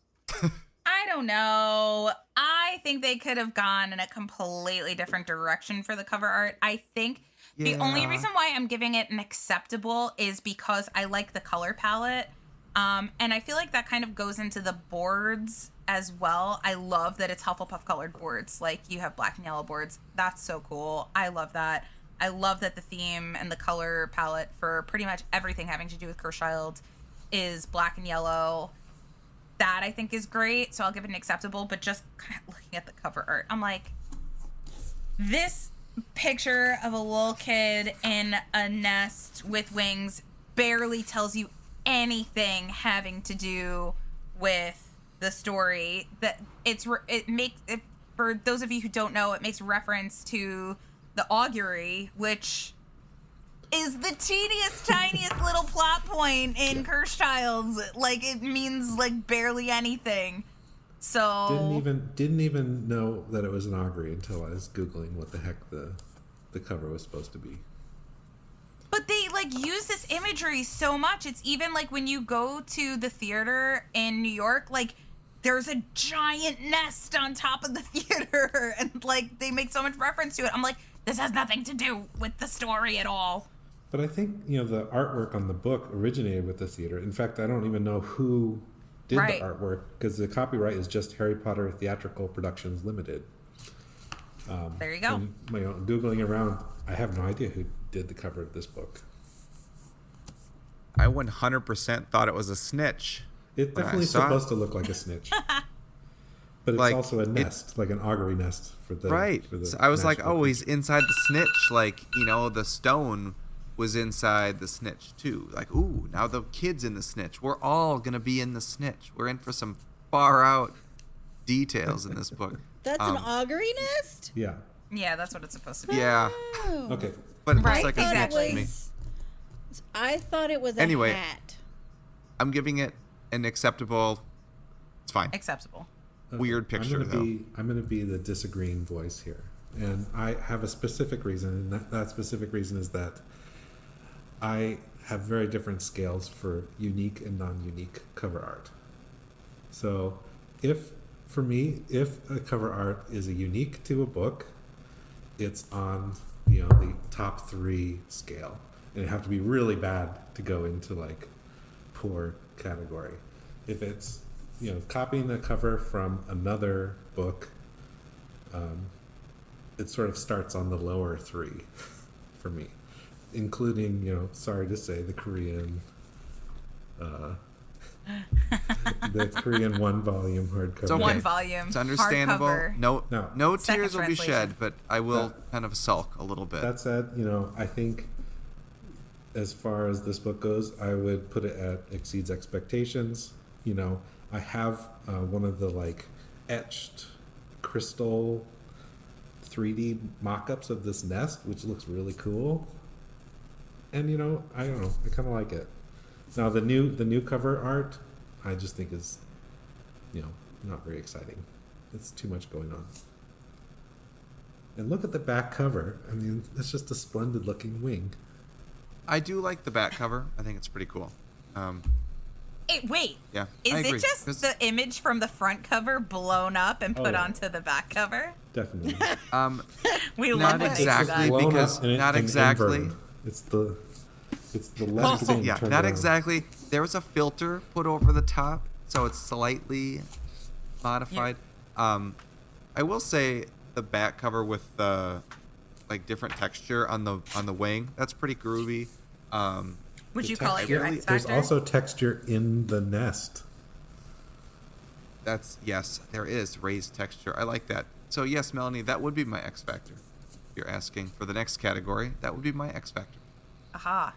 I don't know. I think they could have gone in a completely different direction for the cover art. I think the only reason why I'm giving it an acceptable is because I like the color palette. And I feel like that kind of goes into the boards as well. I love that it's Hufflepuff colored boards. Like you have black and yellow boards. That's so cool. I love that. I love that the theme and the color palette for pretty much everything having to do with Cursed Child is black and yellow. That I think is great. So I'll give it an acceptable, but just kind of looking at the cover art, I'm like, this picture of a little kid in a nest with wings barely tells you anything having to do with the story. That it makes it, for those of you who don't know, it makes reference to the augury, which is the teeniest, tiniest little plot point in Cursed Childs. Like it means like barely anything. So didn't even know that it was an augury until I was Googling what the heck the cover was supposed to be. But they like use this imagery so much. It's even like when you go to the theater in New York, like there's a giant nest on top of the theater and like they make so much reference to it. I'm like, this has nothing to do with the story at all. But I think, you know, the artwork on the book originated with the theater. In fact, I don't even know who did the artwork because the copyright is just Harry Potter Theatrical Productions Limited. There you go. And, you know, Googling around, I have no idea who did the cover of this book. I 100% thought it was a snitch. It definitely is supposed to look like a snitch. But it's like, also a nest, like an augury nest for the right. For the so I was like, magical he's inside the snitch. Like, you know, the stone was inside the snitch too. Like, ooh, now the kid's in the snitch. We're all gonna be in the snitch. We're in for some far out details in this book. That's an augury nest? Yeah. Yeah, that's what it's supposed to be. Yeah. Oh. Okay. But it looks Right, like exactly. a snitch to me. I thought it was a Anyway. hat. I'm giving it an acceptable. It's fine. Acceptable. Weird picture though. I'm gonna be the disagreeing voice here, and I have a specific reason, and that specific reason is that I have very different scales for unique and non-unique cover art. So, if a cover art is a unique to a book, it's on the top 3 scale, and it have to be really bad to go into like poor category. If it's copying the cover from another book, it sort of starts on the lower 3 for me, including, sorry to say, the Korean one-volume hardcover. It's okay. One volume. It's understandable. Hardcover. No Second tears will be translation. shed, but I will kind of sulk a little bit. That said, I think as far as this book goes, I would put it at exceeds expectations. I have one of the like etched crystal 3D mock-ups of this nest, which looks really cool. And I don't know, I kind of like it. Now the new cover art, I just think is, not very exciting. It's too much going on. And look at the back cover. I mean, it's just a splendid looking wing. I do like the back cover. I think it's pretty cool. Wait. Yeah, Is I agree. it just the image from the front cover blown up and put yeah. onto the back cover? Definitely. We Not love it. exactly, Blown because up and not and exactly. inverted. It's the left thing Yeah, turned not around. exactly. There was a filter put over the top, so it's slightly modified. I will say the back cover with the like different texture on the wing, that's pretty groovy. Would The you call it your texture- X factor? There's also texture in the nest. Yes, there is raised texture. I like that. So yes, Melanie, that would be my X factor. If you're asking for the next category, that would be my X factor. Aha.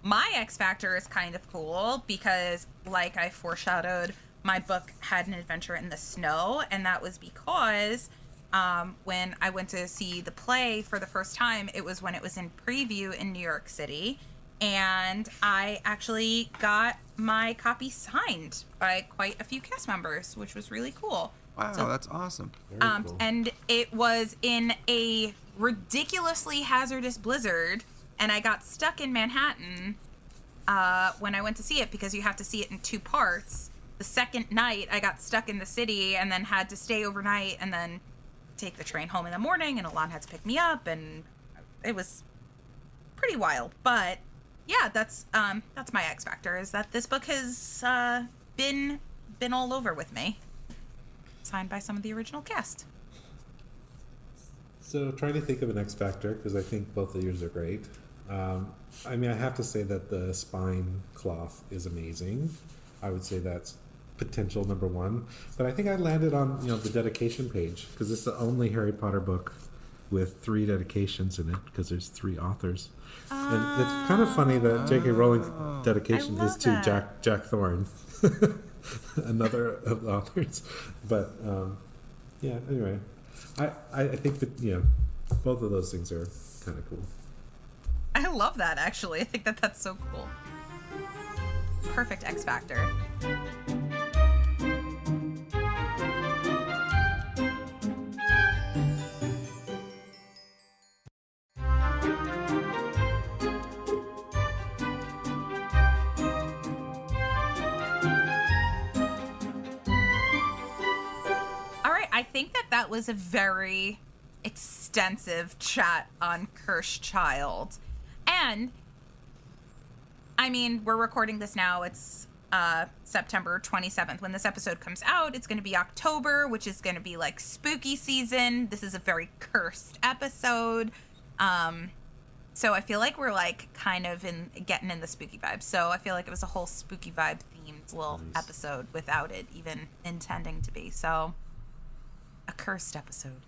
My X factor is kind of cool because, like I foreshadowed, my book had an adventure in the snow, and that was because when I went to see the play for the first time, it was when it was in preview in New York City, and I actually got my copy signed by quite a few cast members, which was really cool. Wow, So- that's awesome. Very cool. And it was in a ridiculously hazardous blizzard, and I got stuck in Manhattan when I went to see it because you have to see it in 2 parts. The second night, I got stuck in the city and then had to stay overnight and then take the train home in the morning, and Alon had to pick me up, and it was pretty wild. But yeah, that's my X factor, is that this book has been all over with me. Signed by some of the original cast. So trying to think of an X factor, because I think both of yours are great. I mean, I have to say that the spine cloth is amazing. I would say that's potential number 1. But I think I landed on the dedication page, because it's the only Harry Potter book with 3 dedications in it, because there's 3 authors. And it's kind of funny that J.K. Rowling's dedication I is love to that. Jack Thorne, another of the authors. But yeah, anyway, I think that both of those things are kind of cool. I love that, actually. I think that that's so cool. Perfect X factor. All right, I think that was a very extensive chat on Cursed Child. And, I mean, we're recording this now. It's September 27th. When this episode comes out, it's going to be October, which is going to be like spooky season. This is a very cursed episode. So I feel like we're like kind of getting in the spooky vibe. So I feel like it was a whole spooky vibe themed little episode without it even intending to be. So a cursed episode.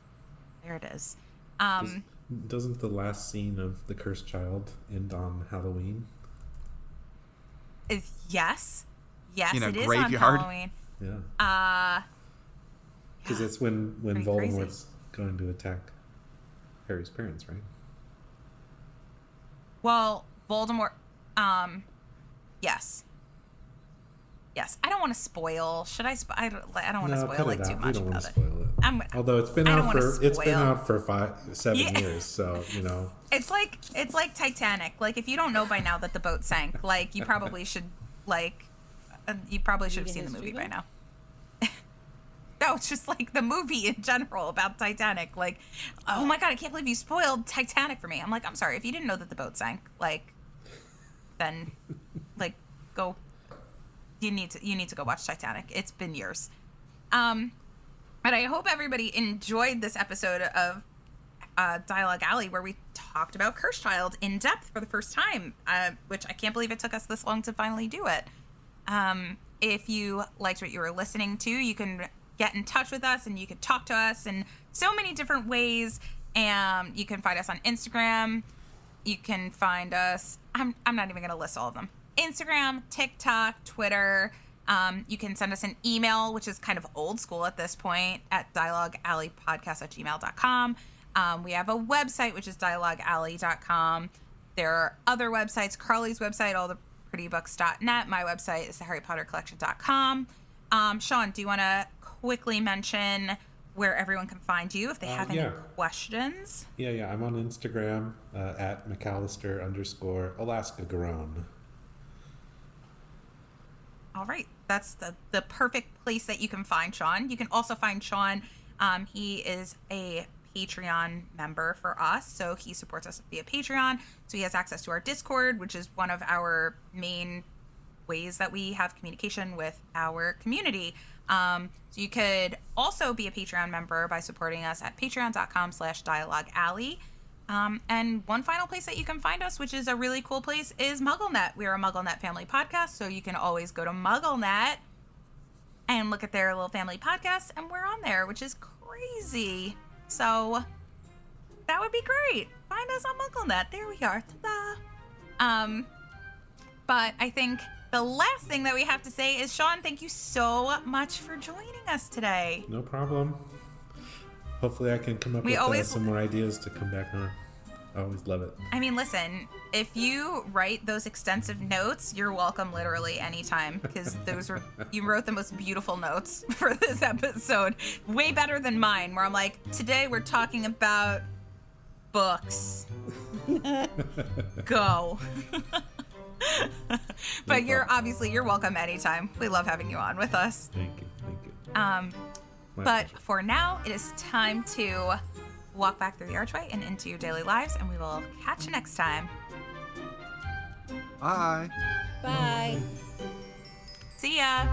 There it is. Doesn't the last scene of The Cursed Child end on Halloween? Yes. Yes, In a it is graveyard? on Halloween. Yeah. Because it's when Pretty Voldemort's going to attack Harry's parents, right? Well, Voldemort, yes. Yes, I don't want to spoil. Should I? I don't want to spoil like too much We don't want about to it. spoil it. Although it's been out for 7 years, so you know. It's like Titanic. Like if you don't know by now that the boat sank, like you probably should have seen the movie by now. No, it's just like the movie in general about Titanic. Like, oh my God, I can't believe you spoiled Titanic for me. I'm like, I'm sorry. If you didn't know that the boat sank, like, then, like, go. You need to go watch Titanic. It's been years. But I hope everybody enjoyed this episode of Dialogue Alley, where we talked about Cursed Child in depth for the first time, which I can't believe it took us this long to finally do it. If you liked what you were listening to, you can get in touch with us and you can talk to us in so many different ways. You can find us on Instagram. You can find us, I'm not even going to list all of them. Instagram, TikTok, Twitter. You can send us an email, which is kind of old school at this point, at dialoguealleypodcast@gmail.com. We have a website, which is dialoguealley.com. There are other websites, Carly's website, alltheprettybooks.net. My website is theharrypottercollection.com. Sean, do you want to quickly mention where everyone can find you if they have any questions? Yeah. I'm on Instagram at McAllister_AlaskaGarone. All right. That's the perfect place that you can find Sean. You can also find Sean. He is a Patreon member for us, so he supports us via Patreon. So he has access to our Discord, which is one of our main ways that we have communication with our community. So you could also be a Patreon member by supporting us at patreon.com/dialoguealley. And one final place that you can find us, which is a really cool place, is MuggleNet. We are a MuggleNet family podcast, so you can always go to MuggleNet and look at their little family podcast, and we're on there, which is crazy. So that would be great. Find us on MuggleNet. There we are. Ta-da! But I think the last thing that we have to say is, Sean, thank you so much for joining us today. No problem. Hopefully I can come up with some more ideas to come back on. I always love it. I mean, listen, if you write those extensive notes, you're welcome literally anytime, because you wrote the most beautiful notes for this episode. Way better than mine, where I'm like, today we're talking about books. Go. But you're welcome anytime. We love having you on with us. Thank you. But for now, it is time to walk back through the archway and into your daily lives, and we will catch you next time. Bye. Bye. See ya.